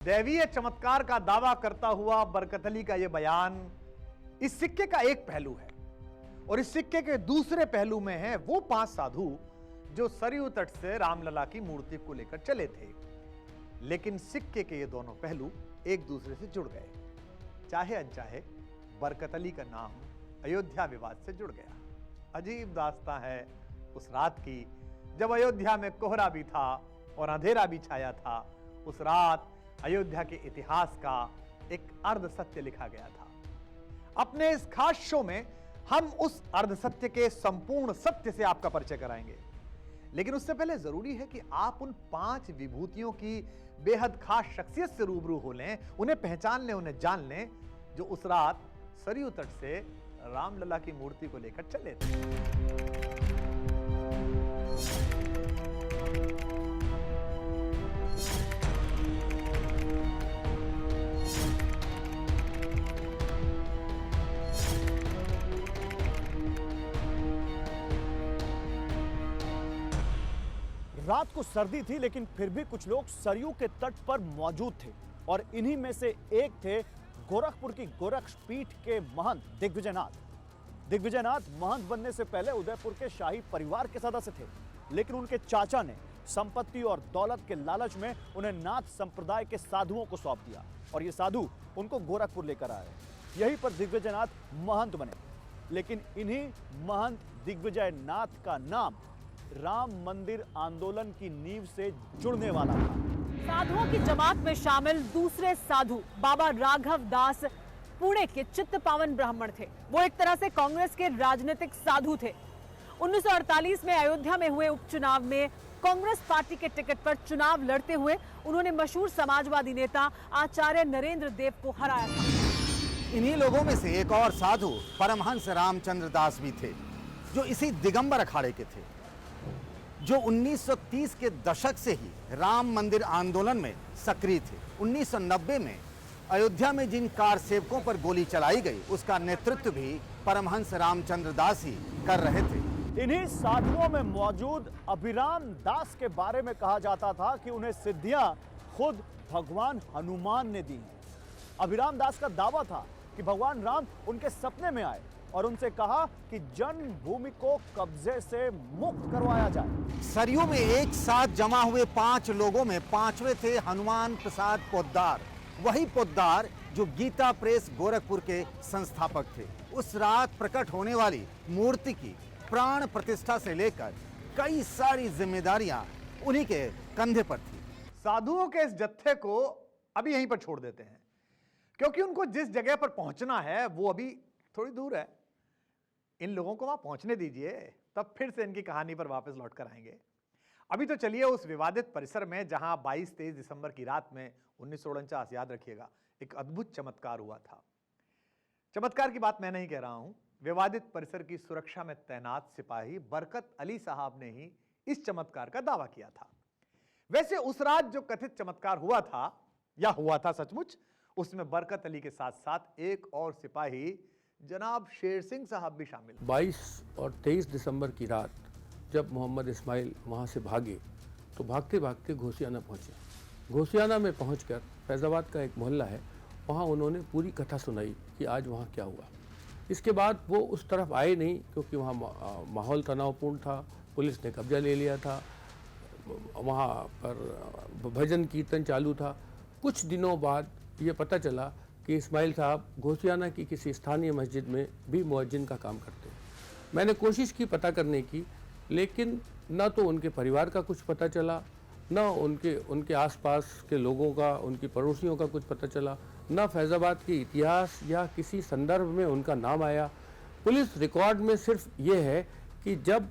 दैवीय चमत्कार का दावा करता हुआ बरकत अली का यह बयान इस सिक्के का एक पहलू है और इस सिक्के के दूसरे पहलू में है वो 5 साधु जो सरयू तट से रामलला की मूर्ति को लेकर चले थे। लेकिन सिक्के के ये दोनों पहलू एक दूसरे से जुड़ गए। चाहे अनचाहे बरकत अली का नाम अयोध्या विवाद से जुड़ गया। अजीब दास्तां है उस रात की जब अयोध्या में कोहरा भी था और अंधेरा भी छाया था। उस रात अयोध्या के इतिहास का एक अर्ध सत्य लिखा गया था। अपने इस खास शो में हम उस अर्ध सत्य के संपूर्ण सत्य से आपका परिचय कराएंगे, लेकिन उससे पहले जरूरी है कि आप उन 5 विभूतियों की बेहद खास शख्सियत से रूबरू हो लें, उन्हें पहचान लें, उन्हें जान लें, जो उस रात सरयू तट से रामलला की मूर्ति को लेकर चले थे। रात को सर्दी थी, लेकिन फिर भी कुछ लोग सरयू के तट पर मौजूद थे और इन्हीं में से एक थे गोरखपुर की गोरक्षपीठ के महंत दिग्विजयनाथ। दिग्विजयनाथ महंत बनने से पहले उदयपुर के शाही परिवार के सदस्य थे, लेकिन उनके चाचा ने संपत्ति और दौलत के लालच में उन्हें नाथ संप्रदाय के साधुओं को सौंप दिया और ये साधु उनको गोरखपुर लेकर आए। यहीं पर दिग्विजयनाथ महंत बने, लेकिन इन्हीं महंत दिग्विजयनाथ का नाम राम मंदिर आंदोलन की नींव से जुड़ने वाला था। साधुओं की जमात में शामिल दूसरे साधु बाबा राघव दास पुणे के चित्त पावन ब्राह्मण थे। वो एक तरह से कांग्रेस के राजनीतिक साधु थे। 1948 में अयोध्या में हुए उपचुनाव में कांग्रेस पार्टी के टिकट पर चुनाव लड़ते हुए उन्होंने मशहूर समाजवादी नेता आचार्य नरेंद्र देव को हराया था। इन्हीं लोगों में से एक और साधु परमहंस रामचंद्र दास भी थे, जो इसी दिगंबर अखाड़े के थे, जो 1930 के दशक से ही राम मंदिर आंदोलन में सक्रिय थे। 1990 में अयोध्या में जिन कार सेवकों पर गोली चलाई गई, उसका नेतृत्व भी परमहंस रामचंद्र दास ही कर रहे थे। इन्हीं साधुओं में मौजूद अभिराम दास के बारे में कहा जाता था कि उन्हें सिद्धियां खुद भगवान हनुमान ने दी। अभिराम दास का दावा था कि भगवान राम उनके सपने में आए और उनसे कहा कि जन्मभूमि को कब्जे से मुक्त करवाया जाए। सरयू में एक साथ जमा हुए 5 लोगों में 5वें थे हनुमान प्रसाद पोद्दार, वही पोद्दार जो गीता प्रेस गोरखपुर के संस्थापक थे। उस रात प्रकट होने वाली मूर्ति की प्राण प्रतिष्ठा से लेकर कई सारी जिम्मेदारियां उन्हीं के कंधे पर थी। साधुओं के इस जत्थे को अभी यहीं पर छोड़ देते हैं, क्योंकि उनको जिस जगह पर पहुंचना है वो अभी थोड़ी दूर है। इन लोगों को वहां पहुंचने दीजिए, तब फिर से इनकी कहानी पर वापस लौट कर आएंगे। अभी तो चलिए उस विवादित परिसर में जहां 22-23 दिसंबर की रात में 1949, याद रखिएगा, एक अद्भुत चमत्कार हुआ था। चमत्कार की बात मैं नहीं कह रहा हूं, विवादित परिसर की सुरक्षा में तैनात सिपाही बरकत अली साहब ने ही इस चमत्कार का दावा किया था। वैसे उस रात जो कथित चमत्कार हुआ था, या हुआ था सचमुच, उसमें बरकत अली के साथ साथ एक और सिपाही जनाब शेर सिंह साहब भी शामिल। 22 और 23 दिसंबर की रात जब मोहम्मद इस्माइल वहाँ से भागे तो भागते भागते घोसियाना पहुँचे। घोसियाना में पहुँचकर फैज़ाबाद का एक मोहल्ला है, वहाँ उन्होंने पूरी कथा सुनाई कि आज वहाँ क्या हुआ। इसके बाद वो उस तरफ आए नहीं, क्योंकि वहाँ माहौल तनावपूर्ण था, पुलिस ने कब्जा ले लिया था, वहाँ पर भजन कीर्तन चालू था। कुछ दिनों बाद ये पता चला कि इस्माइल साहब घोसियाना की किसी स्थानीय मस्जिद में भी मुअज्जिन का काम करते हैं। मैंने कोशिश की पता करने की, लेकिन न तो उनके परिवार का कुछ पता चला, न उनके आसपास के लोगों का, उनकी पड़ोसियों का कुछ पता चला, न फैज़ाबाद के इतिहास या किसी संदर्भ में उनका नाम आया। पुलिस रिकॉर्ड में सिर्फ ये है कि जब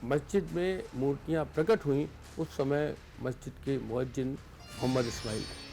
मस्जिद में मूर्तियाँ प्रकट हुईं, उस समय मस्जिद के मुअज्जिन मोहम्मद इस्माइल।